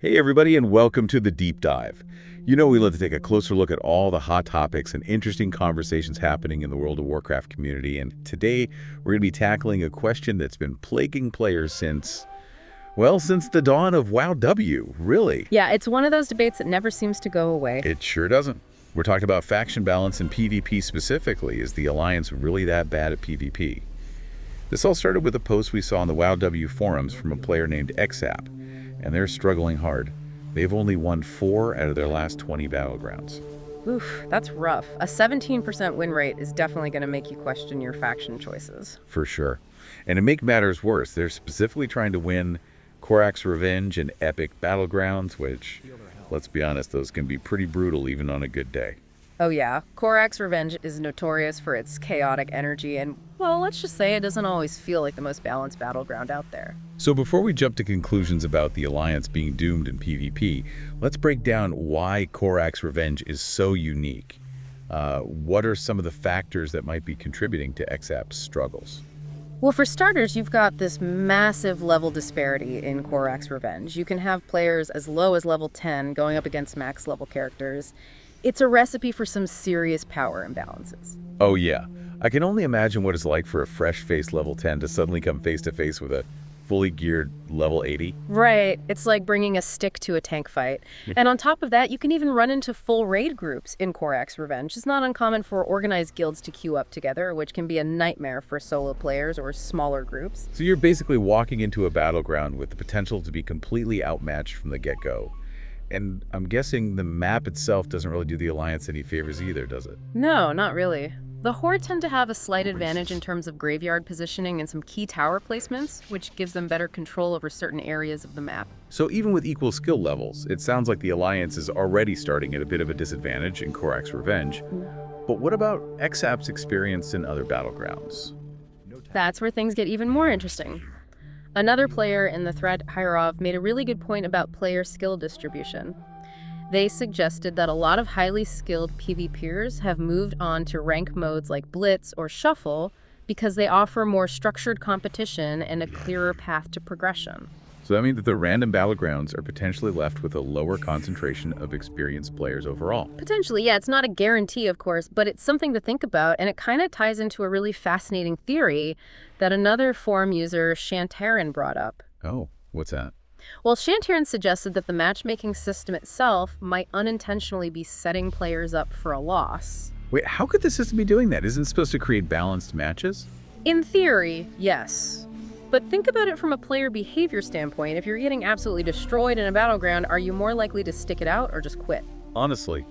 Hey everybody, and welcome to the Deep Dive. You know we love to take a closer look at all the hot topics and interesting conversations happening in the World of Warcraft community, and today we're going to be tackling a question that's been plaguing players since the dawn of WoW, really. Yeah, it's one of those debates that never seems to go away. It sure doesn't. We're talking about faction balance in PvP specifically. Is the Alliance really that bad at PvP? This all started with a post we saw on the WoW forums from a player named Xsap, and they're struggling hard. They've only won 4 out of their last 20 battlegrounds. Oof, that's rough. A 17% win rate is definitely going to make you question your faction choices. For sure. And to make matters worse, they're specifically trying to win Korak's Revenge and Epic Battlegrounds, which, let's be honest, those can be pretty brutal even on a good day. Oh yeah, Korak's Revenge is notorious for its chaotic energy and, well, let's just say it doesn't always feel like the most balanced battleground out there. So before we jump to conclusions about the Alliance being doomed in PvP, let's break down why Korak's Revenge is so unique. What are some of the factors that might be contributing to Xsap's struggles? Well, for starters, you've got this massive level disparity in Korak's Revenge. You can have players as low as level 10 going up against max level characters. It's a recipe for some serious power imbalances. Oh yeah, I can only imagine what it's like for a fresh-faced level 10 to suddenly come face-to-face with a fully geared level 80. Right, it's like bringing a stick to a tank fight. And on top of that, you can even run into full raid groups in Korak's Revenge. It's not uncommon for organized guilds to queue up together, which can be a nightmare for solo players or smaller groups. So you're basically walking into a battleground with the potential to be completely outmatched from the get-go. And I'm guessing the map itself doesn't really do the Alliance any favors either, does it? No, not really. The Horde tend to have a slight advantage in terms of graveyard positioning and some key tower placements, which gives them better control over certain areas of the map. So even with equal skill levels, it sounds like the Alliance is already starting at a bit of a disadvantage in Korak's Revenge. But what about Xsap's experience in other battlegrounds? That's where things get even more interesting. Another player in the thread, Hyrov, made a really good point about player skill distribution. They suggested that a lot of highly skilled PvPers have moved on to rank modes like Blitz or Shuffle because they offer more structured competition and a clearer path to progression. So that means that the random battlegrounds are potentially left with a lower concentration of experienced players overall. Potentially, yeah, it's not a guarantee, of course, but it's something to think about, and it kind of ties into a really fascinating theory that another forum user, Shantaran, brought up. Oh, what's that? Well, Shantaran suggested that the matchmaking system itself might unintentionally be setting players up for a loss. Wait, how could the system be doing that? Isn't it supposed to create balanced matches? In theory, yes. But think about it from a player behavior standpoint. If you're getting absolutely destroyed in a battleground, are you more likely to stick it out or just quit? Honestly,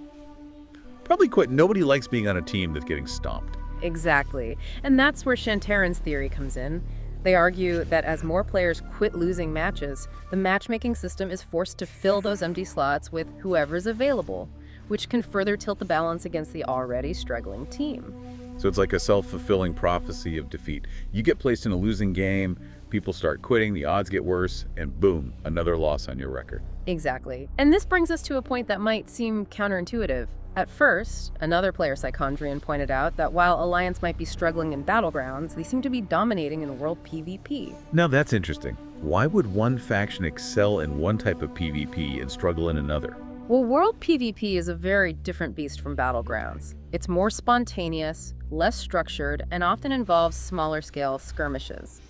probably quit. Nobody likes being on a team that's getting stomped. Exactly. And that's where Shantaran's theory comes in. They argue that as more players quit losing matches, the matchmaking system is forced to fill those empty slots with whoever's available, which can further tilt the balance against the already struggling team. So it's like a self-fulfilling prophecy of defeat. You get placed in a losing game, people start quitting, the odds get worse, and boom, another loss on your record. Exactly. And this brings us to a point that might seem counterintuitive. At first, another player, Psychondrian, pointed out that while Alliance might be struggling in battlegrounds, they seem to be dominating in World PvP. Now that's interesting. Why would one faction excel in one type of PvP and struggle in another? Well, World PvP is a very different beast from battlegrounds. It's more spontaneous, less structured, and often involves smaller-scale skirmishes.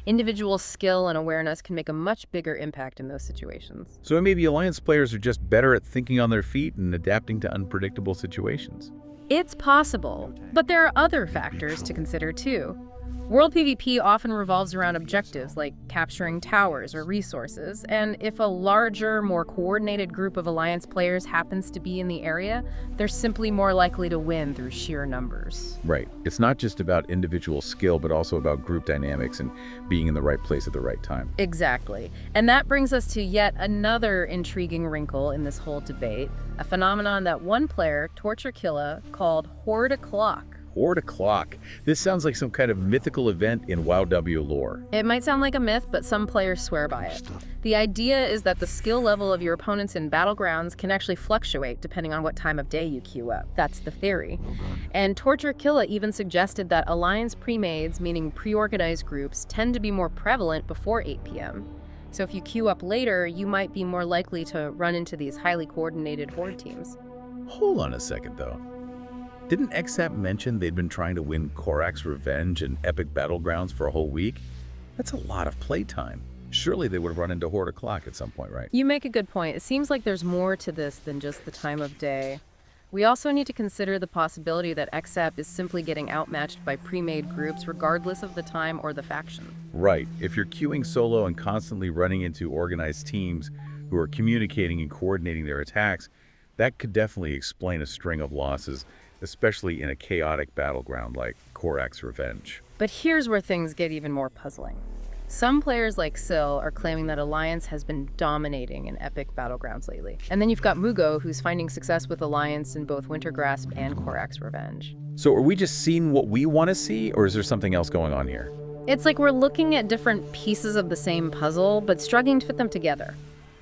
Individual skill and awareness can make a much bigger impact in those situations. So maybe Alliance players are just better at thinking on their feet and adapting to unpredictable situations. It's possible, but there are other factors to consider too. World PvP often revolves around objectives like capturing towers or resources, and if a larger, more coordinated group of Alliance players happens to be in the area, they're simply more likely to win through sheer numbers. Right. It's not just about individual skill, but also about group dynamics and being in the right place at the right time. Exactly. And that brings us to yet another intriguing wrinkle in this whole debate, a phenomenon that one player, TWW, called Horde o'clock. Horde o'clock. This sounds like some kind of mythical event in WoW lore. It might sound like a myth, but some players swear by it. The idea is that the skill level of your opponents in battlegrounds can actually fluctuate depending on what time of day you queue up. That's the theory. And TWW even suggested that Alliance pre-mades, meaning pre-organized groups, tend to be more prevalent before 8 p.m. So if you queue up later, you might be more likely to run into these highly coordinated Horde teams. Hold on a second, though. Didn't Xsap mention they'd been trying to win Korak's Revenge and Epic Battlegrounds for a whole week? That's a lot of playtime. Surely they would have run into Horde o'clock at some point, right? You make a good point. It seems like there's more to this than just the time of day. We also need to consider the possibility that Xsap is simply getting outmatched by pre-made groups regardless of the time or the faction. Right. If you're queuing solo and constantly running into organized teams who are communicating and coordinating their attacks, that could definitely explain a string of losses, especially in a chaotic battleground like Korak's Revenge. But here's where things get even more puzzling. Some players like Syl are claiming that Alliance has been dominating in epic battlegrounds lately. And then you've got Mugo, who's finding success with Alliance in both Wintergrasp and Korak's Revenge. So are we just seeing what we want to see, or is there something else going on here? It's like we're looking at different pieces of the same puzzle, but struggling to fit them together.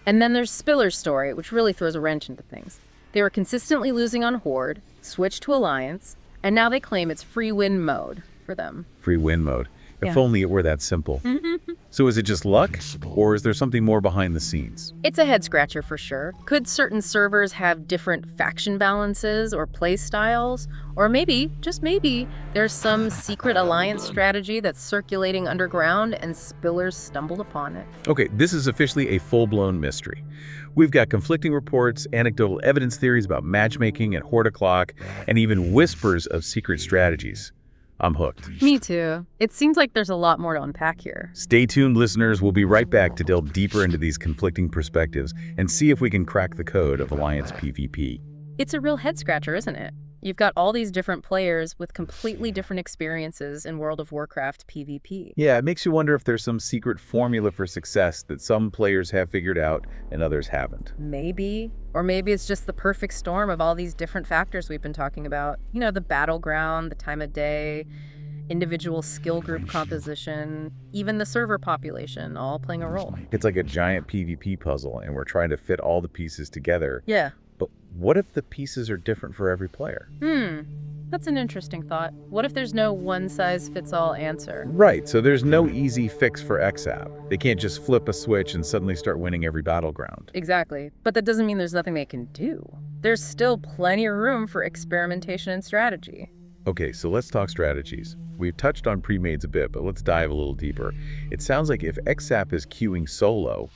And then there's Spiller's story, which really throws a wrench into things. They were consistently losing on Horde, switched to Alliance, and now they claim it's free win mode for them. Free win mode. If Yeah. only it were that simple. So is it just luck, or is there something more behind the scenes? It's a head-scratcher for sure. Could certain servers have different faction balances or play styles? Or maybe, just maybe, there's some secret alliance strategy that's circulating underground and Spillers stumbled upon it. Okay, this is officially a full-blown mystery. We've got conflicting reports, anecdotal evidence theories about matchmaking and Horde o'clock, and even whispers of secret strategies. I'm hooked. Me too. It seems like there's a lot more to unpack here. Stay tuned, listeners. We'll be right back to delve deeper into these conflicting perspectives and see if we can crack the code of Alliance PvP. It's a real head-scratcher, isn't it? You've got all these different players with completely different experiences in World of Warcraft PvP. Yeah, it makes you wonder if there's some secret formula for success that some players have figured out and others haven't. Maybe. Or maybe it's just the perfect storm of all these different factors we've been talking about. You know, the battleground, the time of day, individual skill group composition, even the server population, all playing a role. It's like a giant PvP puzzle, and we're trying to fit all the pieces together. Yeah. But what if the pieces are different for every player? That's an interesting thought. What if there's no one-size-fits-all answer? Right, so there's no easy fix for Xsap. They can't just flip a switch and suddenly start winning every battleground. Exactly. But that doesn't mean there's nothing they can do. There's still plenty of room for experimentation and strategy. Okay, so let's talk strategies. We've touched on pre-mades a bit, but let's dive a little deeper. It sounds like if Xsap is queuing solo,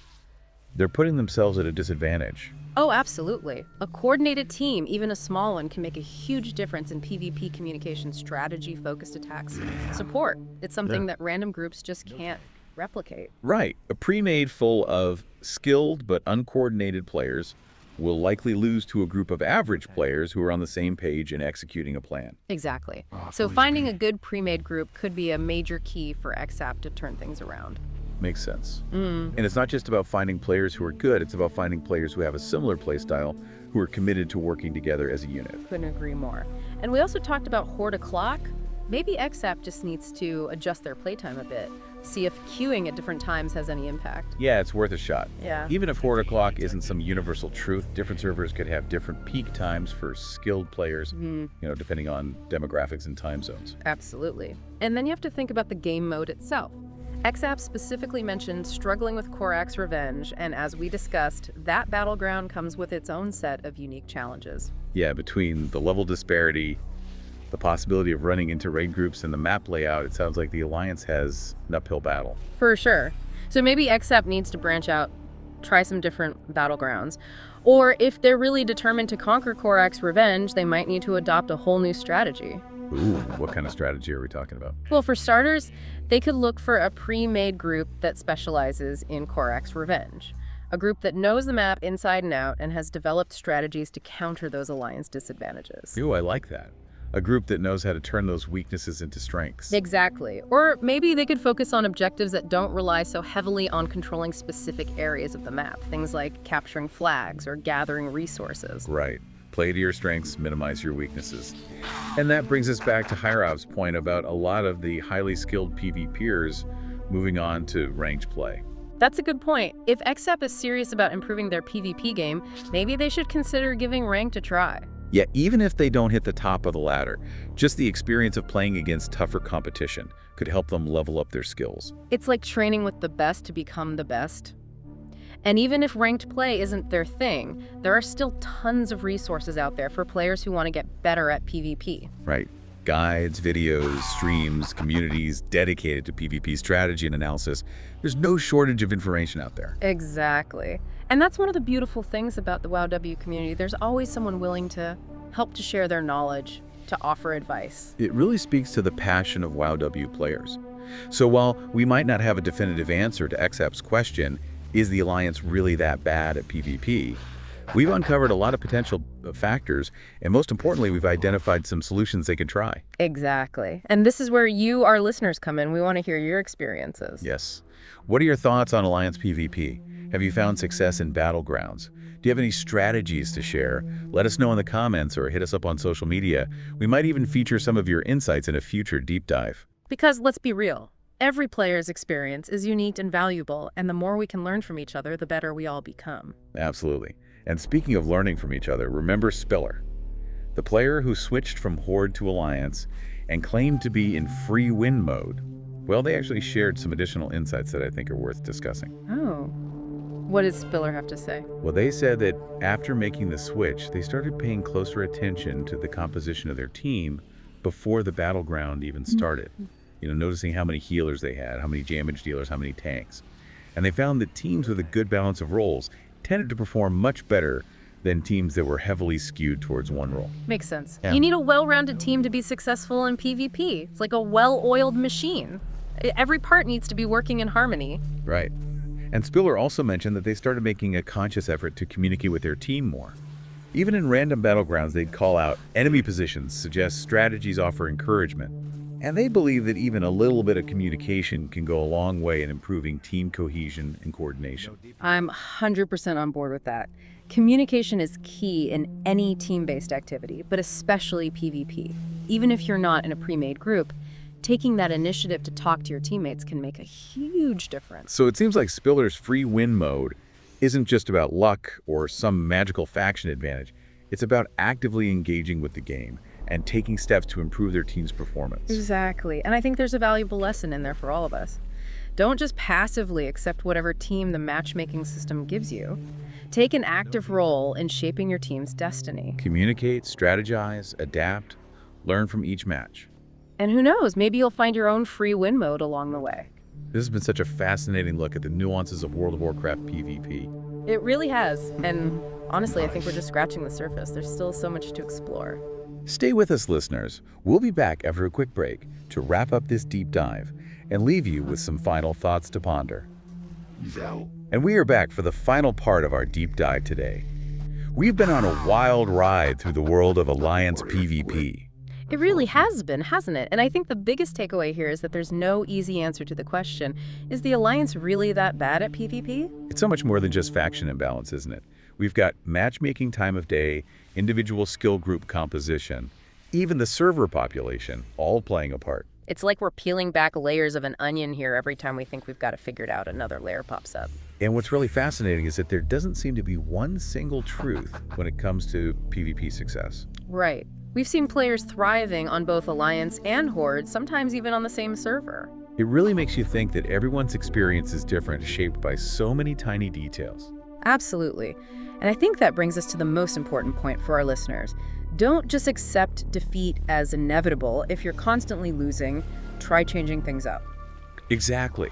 they're putting themselves at a disadvantage. Oh, absolutely. A coordinated team, even a small one, can make a huge difference in PvP communication strategy-focused attacks. Support. It's something that random groups just can't replicate. Right. A pre-made full of skilled but uncoordinated players will likely lose to a group of average players who are on the same page and executing a plan. Exactly. So finding a good pre-made group could be a major key for Xsap to turn things around. Makes sense. And it's not just about finding players who are good, it's about finding players who have a similar playstyle, who are committed to working together as a unit. Couldn't agree more. And we also talked about Horde o'clock. Maybe Xsap just needs to adjust their playtime a bit, see if queuing at different times has any impact. Yeah, it's worth a shot. Yeah. Even if Horde o'clock isn't some universal truth, different servers could have different peak times for skilled players, depending on demographics and time zones. Absolutely. And then you have to think about the game mode itself. Xsap specifically mentioned struggling with Korak's Revenge, and as we discussed, that battleground comes with its own set of unique challenges. Yeah, between the level disparity, the possibility of running into raid groups, and the map layout, it sounds like the Alliance has an uphill battle. For sure. So maybe Xsap needs to branch out, try some different battlegrounds. Or if they're really determined to conquer Korak's Revenge, they might need to adopt a whole new strategy. Ooh, what kind of strategy are we talking about? Well, for starters, they could look for a pre-made group that specializes in Korak's Revenge. A group that knows the map inside and out and has developed strategies to counter those Alliance disadvantages. Ooh, I like that. A group that knows how to turn those weaknesses into strengths. Exactly. Or maybe they could focus on objectives that don't rely so heavily on controlling specific areas of the map. Things like capturing flags or gathering resources. Right. Play to your strengths, minimize your weaknesses. And that brings us back to Hierov's point about a lot of the highly skilled PvPers moving on to ranked play. That's a good point. If Xsap is serious about improving their PvP game, maybe they should consider giving ranked a try. Yeah, even if they don't hit the top of the ladder, just the experience of playing against tougher competition could help them level up their skills. It's like training with the best to become the best. And even if ranked play isn't their thing, there are still tons of resources out there for players who want to get better at PvP. Right. Guides, videos, streams, communities dedicated to PvP strategy and analysis. There's no shortage of information out there. Exactly. And that's one of the beautiful things about the WoW community. There's always someone willing to help to share their knowledge, to offer advice. It really speaks to the passion of WoW players. So while we might not have a definitive answer to Xsap's question, is the Alliance really that bad at PvP? We've uncovered a lot of potential factors, and most importantly, we've identified some solutions they can try. Exactly. And this is where you, our listeners, come in. We want to hear your experiences. Yes. What are your thoughts on Alliance PvP? Have you found success in Battlegrounds? Do you have any strategies to share? Let us know in the comments or hit us up on social media. We might even feature some of your insights in a future deep dive. Because let's be real, every player's experience is unique and valuable, and the more we can learn from each other, the better we all become. Absolutely. And speaking of learning from each other, remember Spiller, the player who switched from Horde to Alliance and claimed to be in free win mode. Well, they actually shared some additional insights that I think are worth discussing. Oh. What does Spiller have to say? Well, they said that after making the switch, they started paying closer attention to the composition of their team before the battleground even started. Noticing how many healers they had, how many damage dealers, how many tanks. And they found that teams with a good balance of roles tended to perform much better than teams that were heavily skewed towards one role. Makes sense. Yeah. You need a well-rounded team to be successful in PvP. It's like a well-oiled machine. Every part needs to be working in harmony. Right. And Spiller also mentioned that they started making a conscious effort to communicate with their team more. Even in random battlegrounds, they'd call out enemy positions, suggest strategies, offer encouragement. And they believe that even a little bit of communication can go a long way in improving team cohesion and coordination. I'm 100% on board with that. Communication is key in any team-based activity, but especially PvP. Even if you're not in a pre-made group, taking that initiative to talk to your teammates can make a huge difference. So it seems like Spiller's free win mode isn't just about luck or some magical faction advantage. It's about actively engaging with the game and taking steps to improve their team's performance. Exactly. And I think there's a valuable lesson in there for all of us. Don't just passively accept whatever team the matchmaking system gives you. Take an active role in shaping your team's destiny. Communicate, strategize, adapt, learn from each match. And who knows, maybe you'll find your own free win mode along the way. This has been such a fascinating look at the nuances of World of Warcraft PvP. It really has. And honestly, I think we're just scratching the surface. There's still so much to explore. Stay with us, listeners. We'll be back after a quick break to wrap up this deep dive and leave you with some final thoughts to ponder. And we are back for the final part of our deep dive today. We've been on a wild ride through the world of Alliance PvP. It really has been, hasn't it? And I think the biggest takeaway here is that there's no easy answer to the question, is the Alliance really that bad at PvP? It's so much more than just faction imbalance, isn't it? We've got matchmaking time of day, individual skill group composition, even the server population, all playing a part. It's like we're peeling back layers of an onion here every time we think we've got it figured out, another layer pops up. And what's really fascinating is that there doesn't seem to be one single truth when it comes to PvP success. Right. We've seen players thriving on both Alliance and Horde, sometimes even on the same server. It really makes you think that everyone's experience is different, shaped by so many tiny details. Absolutely. And I think that brings us to the most important point for our listeners. Don't just accept defeat as inevitable. If you're constantly losing, try changing things up. Exactly.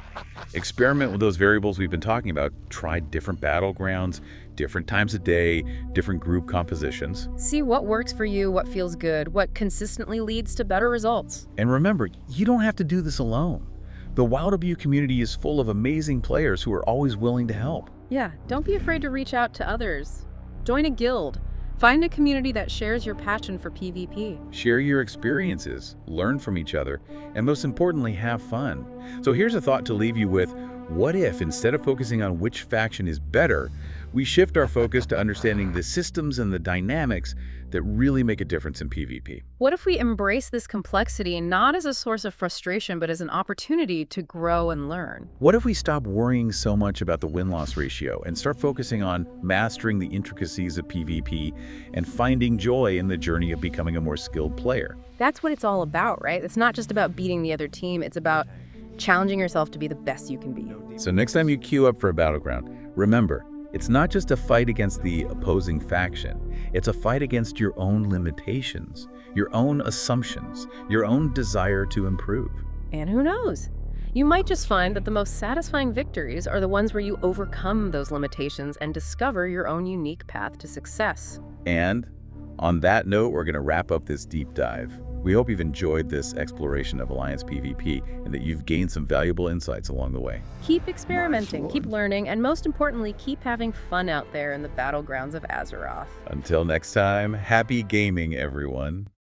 Experiment with those variables we've been talking about. Try different battlegrounds, different times of day, different group compositions. See what works for you, what feels good, what consistently leads to better results. And remember, you don't have to do this alone. The WoW community is full of amazing players who are always willing to help. Yeah, don't be afraid to reach out to others. Join a guild. Find a community that shares your passion for PvP. Share your experiences, learn from each other, and most importantly, have fun. So here's a thought to leave you with. What if, instead of focusing on which faction is better, we shift our focus to understanding the systems and the dynamics that really make a difference in PvP? What if we embrace this complexity not as a source of frustration, but as an opportunity to grow and learn? What if we stop worrying so much about the win-loss ratio and start focusing on mastering the intricacies of PvP and finding joy in the journey of becoming a more skilled player? That's what it's all about, right? It's not just about beating the other team. It's about challenging yourself to be the best you can be. So next time you queue up for a battleground, remember, it's not just a fight against the opposing faction. It's a fight against your own limitations, your own assumptions, your own desire to improve. And who knows? You might just find that the most satisfying victories are the ones where you overcome those limitations and discover your own unique path to success. And on that note, we're going to wrap up this deep dive. We hope you've enjoyed this exploration of Alliance PvP and that you've gained some valuable insights along the way. Keep experimenting, keep learning, and most importantly, keep having fun out there in the battlegrounds of Azeroth. Until next time, happy gaming, everyone.